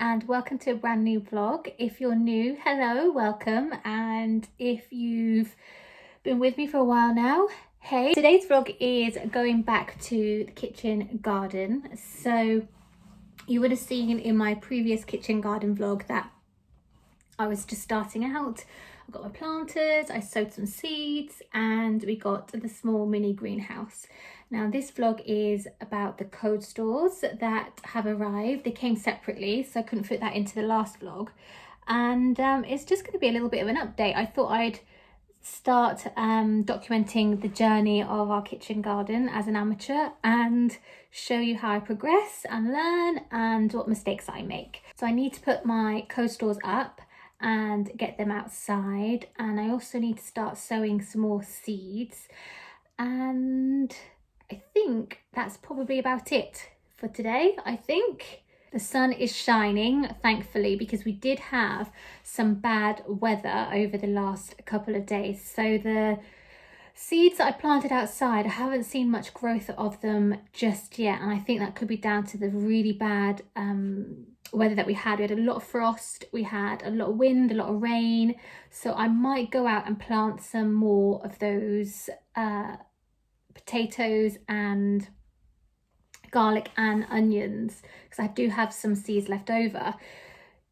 and welcome to a brand new vlog. If you're new, hello, welcome, and if you've been with me for a while now, hey. Today's vlog is going back to the kitchen garden. So you would have seen in my previous kitchen garden vlog that I was just starting out. I got my planters, I sowed some seeds, and we got the small mini greenhouse. Now this vlog is about the code stores that have arrived. They came separately, so I couldn't fit that into the last vlog. And it's just going to be a little bit of an update. I thought I'd start documenting the journey of our kitchen garden as an amateur and show you how I progress and learn and what mistakes I make. So I need to put my code stores up and get them outside, and I also need to start sowing some more seeds, and I think that's probably about it for today. I think the sun is shining, thankfully, because we did have some bad weather over the last couple of days. So the seeds that I planted outside, I haven't seen much growth of them just yet, and I think that could be down to the really bad weather that we had. We had a lot of frost, we had a lot of wind, a lot of rain, so I might go out and plant some more of those potatoes and garlic and onions, because I do have some seeds left over,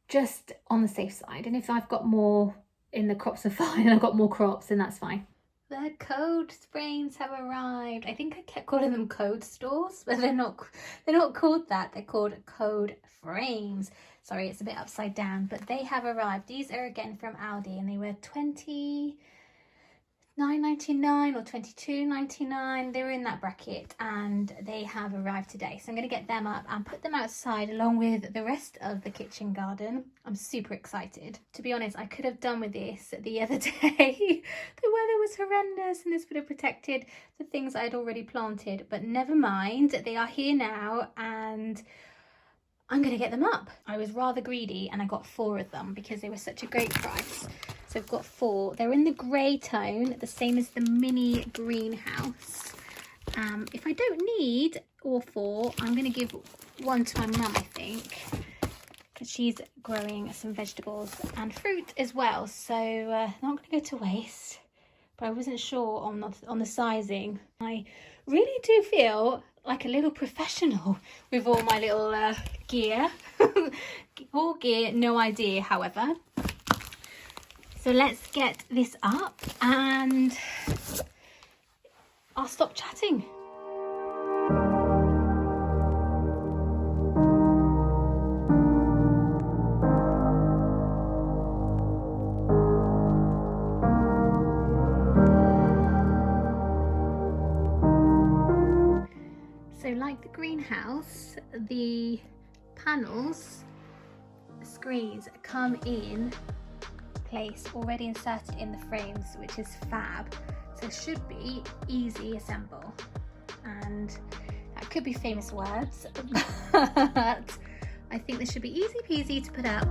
just on the safe side. And if I've got more in the crops are fine, I've got more crops, and that's fine. The code frames have arrived. I think I kept calling them code stores, but they're not called that. They're called code frames. Sorry, it's a bit upside down, but they have arrived. These are again from Aldi, and they were $29.99 or $22.99. They were in that bracket, and they have arrived today. So I'm going to get them up and put them outside along with the rest of the kitchen garden. I'm super excited. To be honest, I could have done with this the other day. The weather was horrendous, and this would have protected the things I had already planted, but never mind. They are here now, and I'm going to get them up. I was rather greedy, and I got 4 of them because they were such a great price. So I've got 4. They're in the grey tone, the same as the mini greenhouse. If I don't need all 4, I'm going to give one to my mum, I think, because she's growing some vegetables and fruit as well. So not going to go to waste. But I wasn't sure on the sizing. I really do feel like a little professional with all my little gear. All gear, no idea, however. So let's get this up and I'll stop chatting. So like the greenhouse, the panels, the screens come in place already inserted in the frames, which is fab. So it should be easy assemble, and that could be famous words, but I think this should be easy peasy to put up.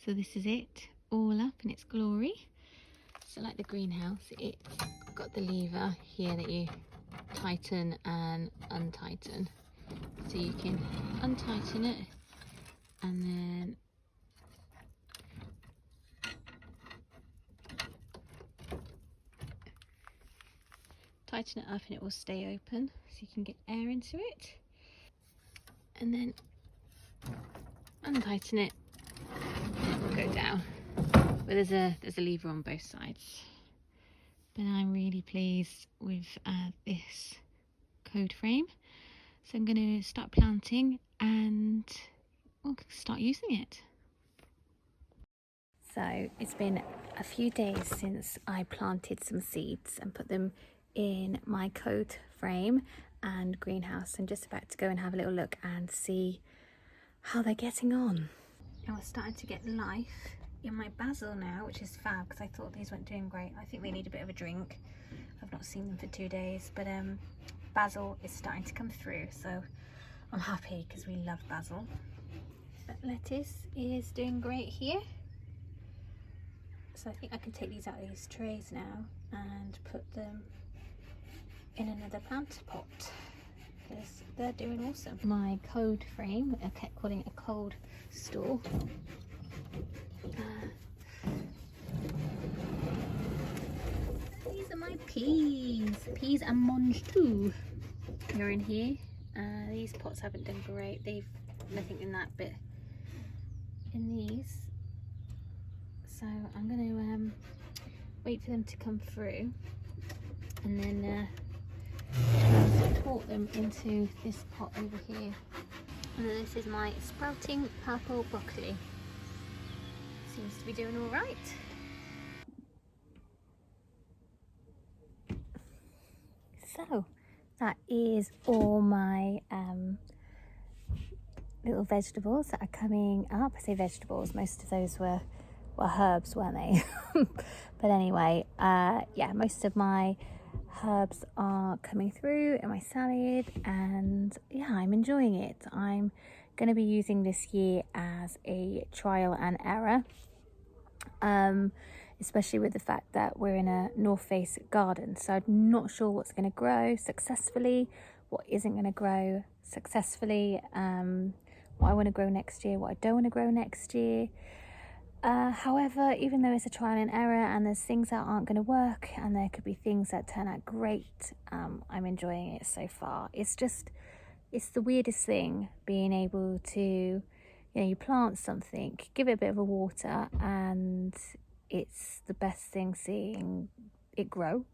So this is it all up in its glory. So like the greenhouse, it's got the lever here that you tighten and untighten. So you can untighten it and then tighten it up, and it will stay open so you can get air into it, and then untighten it, and it will go down. but there's a lever on both sides. But I'm really pleased with this code frame, so I'm going to start planting and we'll start using it. So it's been a few days since I planted some seeds and put them in my code frame and greenhouse. I'm just about to go and have a little look and see how they're getting on. And we're starting to get life in my basil now, which is fab because I thought these weren't doing great. I think they need a bit of a drink. I've not seen them for 2 days, but basil is starting to come through, so I'm happy because we love basil. But lettuce is doing great here. So I think I can take these out of these trays now and put them in another plant pot because they're doing awesome. My code frame, I kept calling it a cold store. These are my peas. Peas and mange too. They're in here. These pots haven't done great. They've nothing in that bit in these. So I'm going to wait for them to come through and then transport them into this pot over here. And then this is my sprouting purple broccoli. Seems to be doing all right. So that is all my little vegetables that are coming up. I say vegetables, most of those were herbs, weren't they? But anyway, yeah, most of my herbs are coming through in my salad, and yeah, I'm enjoying it. I'm going to be using this year as a trial and error, especially with the fact that we're in a north face garden, so I'm not sure what's going to grow successfully, what isn't going to grow successfully, what I want to grow next year, what I don't want to grow next year. However, even though it's a trial and error and there's things that aren't going to work and there could be things that turn out great, I'm enjoying it so far. It's the weirdest thing being able to, you know, you plant something, give it a bit of a water, and it's the best thing seeing it grow.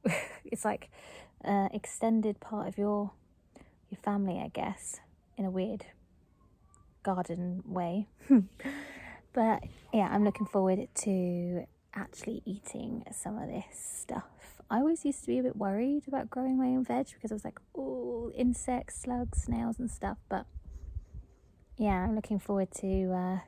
It's like an extended part of your family, I guess, in a weird garden way. But yeah, I'm looking forward to actually eating some of this stuff. I always used to be a bit worried about growing my own veg because I was like, oh, insects, slugs, snails and stuff. But yeah, I'm looking forward to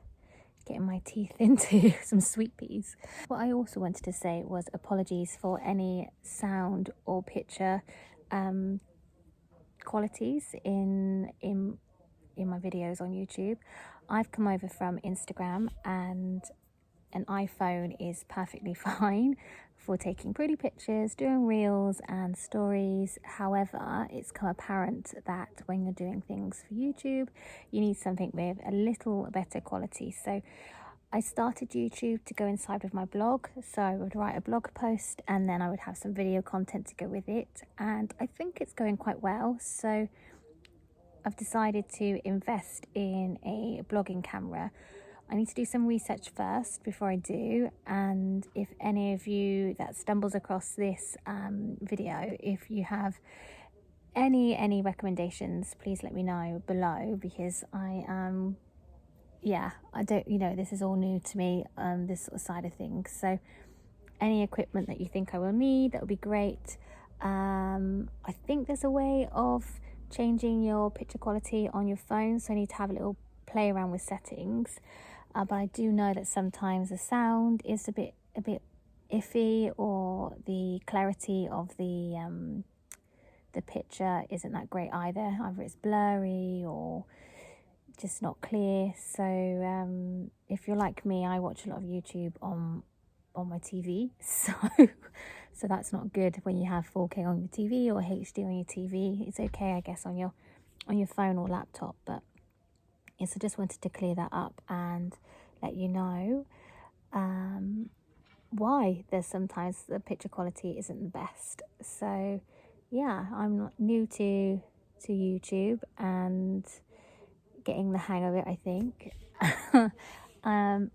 getting my teeth into some sweet peas. What I also wanted to say was apologies for any sound or picture qualities in my videos on YouTube. I've come over from Instagram, and an iPhone is perfectly fine for taking pretty pictures, doing reels and stories. However, it's come apparent that when you're doing things for YouTube, you need something with a little better quality. So I started YouTube to go inside with my blog, so I would write a blog post and then I would have some video content to go with it, and I think it's going quite well. So I've decided to invest in a blogging camera. I need to do some research first before I do, and if any of you that stumbles across this video, if you have any recommendations, please let me know below, because I don't, you know, this is all new to me, this sort of side of things. So any equipment that you think I will need, that would be great. I think there's a way of changing your picture quality on your phone, so I need to have a little play around with settings, but I do know that sometimes the sound is a bit iffy, or the clarity of the picture isn't that great either. Either it's blurry or just not clear. So if you're like me, I watch a lot of YouTube on my TV, so that's not good when you have 4K on your TV or HD on your TV. It's okay, I guess, on your phone or laptop, but yes, I just wanted to clear that up and let you know why there's sometimes the picture quality isn't the best. So yeah, I'm new to YouTube and getting the hang of it, I think.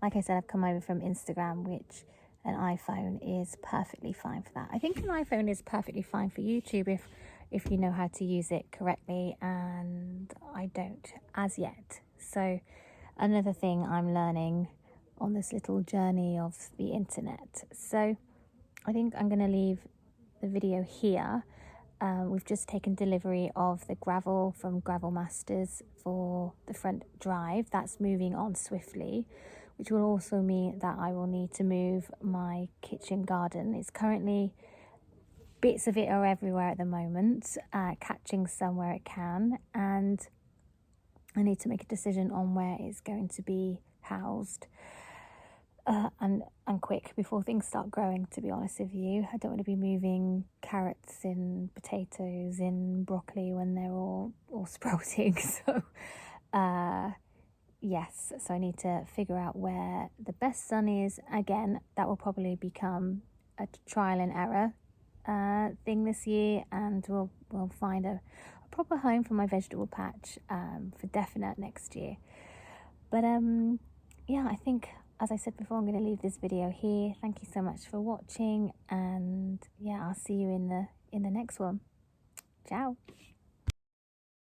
Like I said, I've come over from Instagram, which an iPhone is perfectly fine for that. I think an iPhone is perfectly fine for YouTube if you know how to use it correctly, and I don't as yet. So another thing I'm learning on this little journey of the internet. So I think I'm going to leave the video here. We've just taken delivery of the gravel from Gravel Masters for the front drive. That's moving on swiftly, which will also mean that I will need to move my kitchen garden. It's currently, bits of it are everywhere at the moment, catching somewhere it can, and I need to make a decision on where it's going to be housed. And quick before things start growing, to be honest with you. I don't want to be moving carrots in, potatoes in, broccoli when they're all sprouting. So yes, so I need to figure out where the best sun is. Again, that will probably become a trial and error thing this year, and we'll find a proper home for my vegetable patch for definite next year. But yeah, I think, as I said before, I'm going to leave this video here. Thank you so much for watching, and yeah, I'll see you in the next one. Ciao.